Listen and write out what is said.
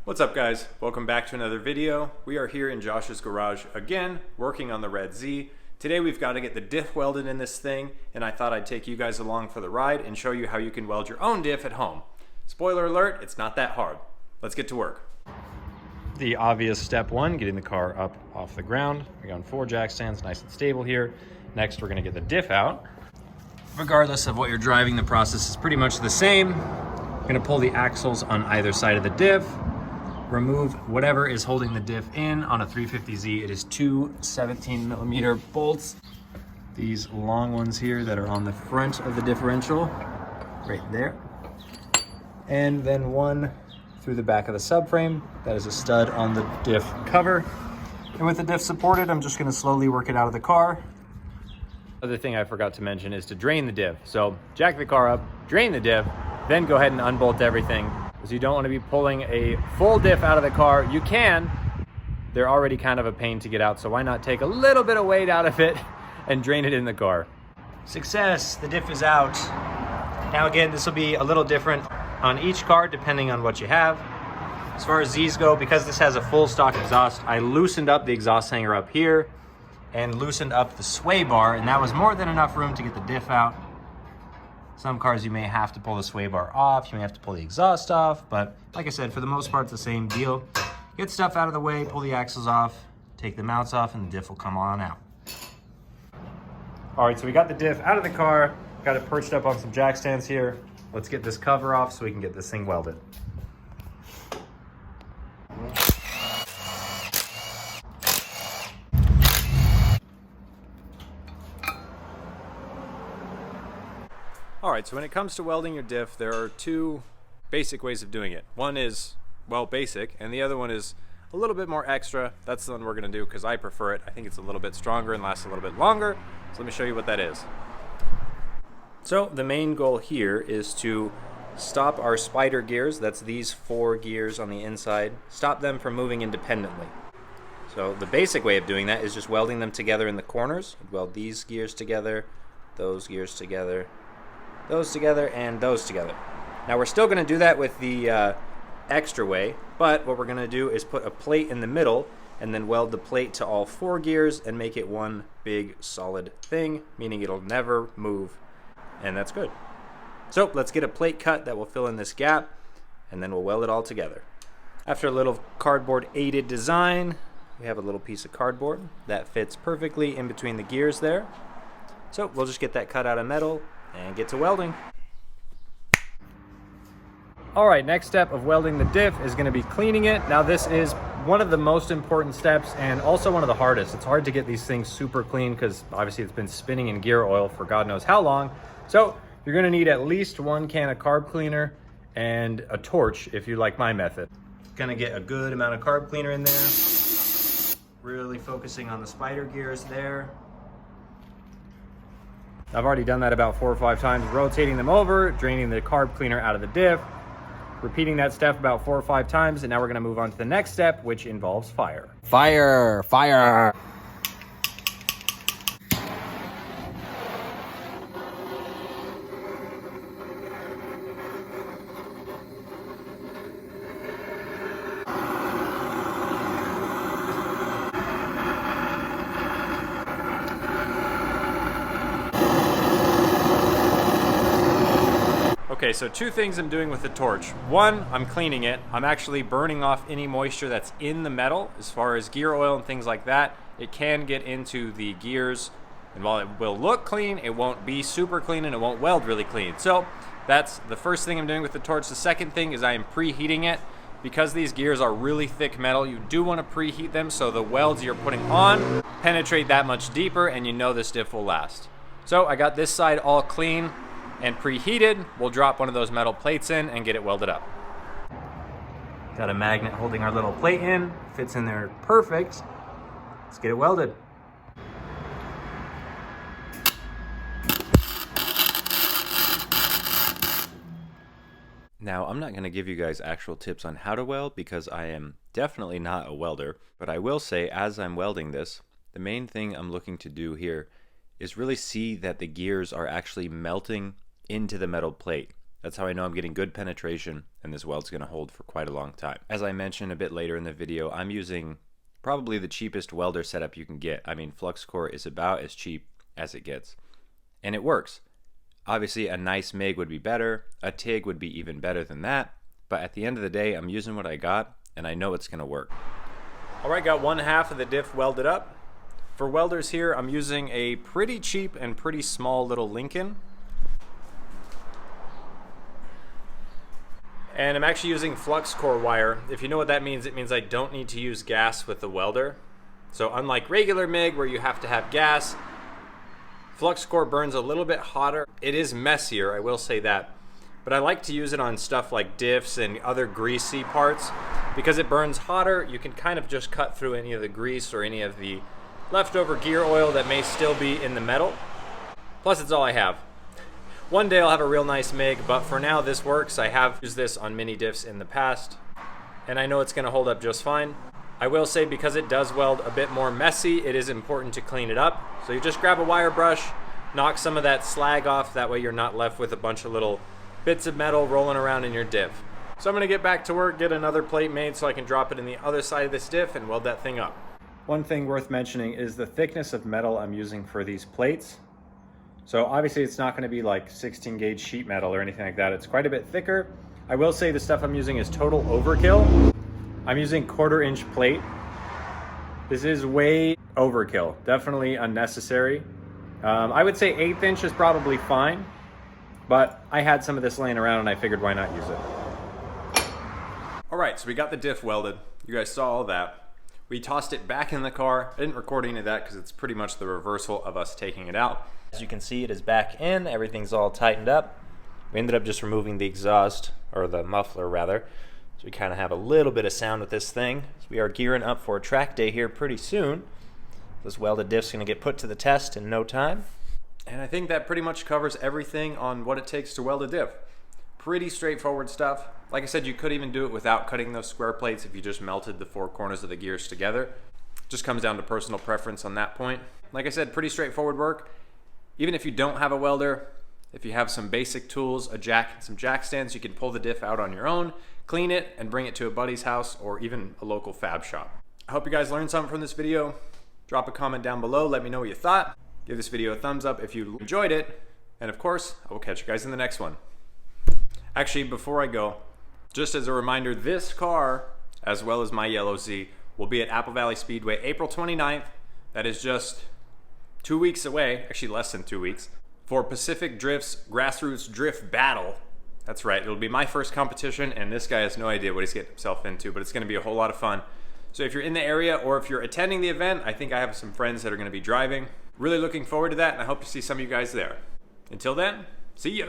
What's up guys? Welcome back to another video. We are here in Josh's garage again, working on the Red Z. Today we've got to get the diff welded in this thing, and I thought I'd take you guys along for the ride and show you how you can weld your own diff at home. Spoiler alert, it's not that hard. Let's get to work. The obvious step one, getting the car up off the ground. We're going 4 jack stands, nice and stable here. Next, we're gonna get the diff out. Regardless of what you're driving, the process is pretty much the same. You're gonna pull the axles on either side of the diff, remove whatever is holding the diff in. On a 350Z, it is 2 17mm bolts. These long ones here that are on the front of the differential, right there. And then one through the back of the subframe. That is a stud on the diff cover. And with the diff supported, I'm just gonna slowly work it out of the car. Other thing I forgot to mention is to drain the diff. So jack the car up, drain the diff, then go ahead and unbolt everything. Because you don't want to be pulling a full diff out of the car. You can, they're already kind of a pain to get out, so why not take a little bit of weight out of it and drain it in the car. Success, the diff is out. Now again, this will be a little different on each car depending on what you have. As far as Z's go, because this has a full stock exhaust, I loosened up the exhaust hanger up here and loosened up the sway bar, and that was more than enough room to get the diff out. Some cars you may have to pull the sway bar off, you may have to pull the exhaust off, but like I said, for the most part, it's the same deal. Get stuff out of the way, pull the axles off, take the mounts off, and the diff will come on out. All right, so we got the diff out of the car, got it perched up on some jack stands here. Let's get this cover off so we can get this thing welded. All right, so when it comes to welding your diff, there are 2 basic ways of doing it. One is, well, basic, and the other one is a little bit more extra. That's the one we're gonna do because I prefer it. I think it's a little bit stronger and lasts a little bit longer. So let me show you what that is. So the main goal here is to stop our spider gears. That's these 4 gears on the inside. Stop them from moving independently. So the basic way of doing that is just welding them together in the corners. Weld these gears together, those gears together, those together, and those together. Now we're still going to do that with the extra way, but what we're going to do is put a plate in the middle and then weld the plate to all 4 gears and make it one big solid thing, meaning it'll never move, and that's good. So let's get a plate cut that will fill in this gap, and then we'll weld it all together. After a little cardboard aided design, we have a little piece of cardboard that fits perfectly in between the gears there. So we'll just get that cut out of metal and get to welding. All right, next step of welding the diff is going to be cleaning it. Now this is one of the most important steps and also one of the hardest. It's hard to get these things super clean because obviously it's been spinning in gear oil for God knows how long. So you're going to need at least 1 can of carb cleaner and a torch if you like my method. Gonna get a good amount of carb cleaner in there. Really focusing on the spider gears there. I've already done that about 4 or 5 times, rotating them over, draining the carb cleaner out of the diff, repeating that step about 4 or 5 times, and now we're gonna move on to the next step, which involves fire. Fire, fire. Okay, so 2 things I'm doing with the torch. 1, I'm cleaning it. I'm actually burning off any moisture that's in the metal. As far as gear oil and things like that, it can get into the gears. And while it will look clean, it won't be super clean and it won't weld really clean. So that's the first thing I'm doing with the torch. The second thing is I am preheating it. Because these gears are really thick metal, you do want to preheat them so the welds you're putting on penetrate that much deeper and you know this diff will last. So I got this side all clean and preheated. We'll drop one of those metal plates in and get it welded up. Got a magnet holding our little plate in, fits in there perfect. Let's get it welded. Now, I'm not going to give you guys actual tips on how to weld because I am definitely not a welder, but I will say as I'm welding this, the main thing I'm looking to do here is really see that the gears are actually melting into the metal plate. That's how I know I'm getting good penetration and this weld's gonna hold for quite a long time. As I mentioned a bit later in the video, I'm using probably the cheapest welder setup you can get. I mean, flux core is about as cheap as it gets. And it works. Obviously, a nice MIG would be better. A TIG would be even better than that. But at the end of the day, I'm using what I got, and I know it's gonna work. All right, got one half of the diff welded up. For welders here, I'm using a pretty cheap and pretty small little Lincoln. And I'm actually using flux core wire. If you know what that means, it means I don't need to use gas with the welder. So unlike regular MIG where you have to have gas, flux core burns a little bit hotter. It is messier, I will say that. But I like to use it on stuff like diffs and other greasy parts. Because it burns hotter, you can kind of just cut through any of the grease or any of the leftover gear oil that may still be in the metal. Plus, it's all I have. One day I'll have a real nice MIG, but for now this works. I have used this on mini diffs in the past, and I know it's gonna hold up just fine. I will say, because it does weld a bit more messy, it is important to clean it up. So you just grab a wire brush, knock some of that slag off, that way you're not left with a bunch of little bits of metal rolling around in your diff. So I'm gonna get back to work, get another plate made so I can drop it in the other side of this diff and weld that thing up. One thing worth mentioning is the thickness of metal I'm using for these plates. So obviously it's not going to be like 16 gauge sheet metal or anything like that. It's quite a bit thicker. I will say the stuff I'm using is total overkill. I'm using 1/4 inch plate. This is way overkill, definitely unnecessary. I would say 1/8 inch is probably fine, but I had some of this laying around and I figured why not use it. All right, so we got the diff welded. You guys saw all that. We tossed it back in the car. I didn't record any of that because it's pretty much the reversal of us taking it out. As you can see, it is back in, everything's all tightened up. We ended up just removing the exhaust, or the muffler rather, so we kind of have a little bit of sound with this thing. So we are gearing up for track day here pretty soon. This welded diff's gonna get put to the test in no time. And I think that pretty much covers everything on what it takes to weld a diff. Pretty straightforward stuff. Like I said, you could even do it without cutting those square plates if you just melted the 4 corners of the gears together. Just comes down to personal preference on that point. Like I said, pretty straightforward work. Even if you don't have a welder, if you have some basic tools, a jack and some jack stands, you can pull the diff out on your own, clean it, and bring it to a buddy's house or even a local fab shop. I hope you guys learned something from this video. Drop a comment down below, let me know what you thought. Give this video a thumbs up if you enjoyed it. And of course, I will catch you guys in the next one. Actually, before I go, just as a reminder, this car, as well as my yellow Z, will be at Apple Valley Speedway April 29th. That is just 2 weeks away, actually less than 2 weeks, for Pacific Drift's Grassroots Drift Battle. That's right, it'll be my first competition, and this guy has no idea what he's getting himself into, but it's gonna be a whole lot of fun. So if you're in the area or if you're attending the event, I think I have some friends that are gonna be driving. Really looking forward to that, and I hope to see some of you guys there. Until then, see ya.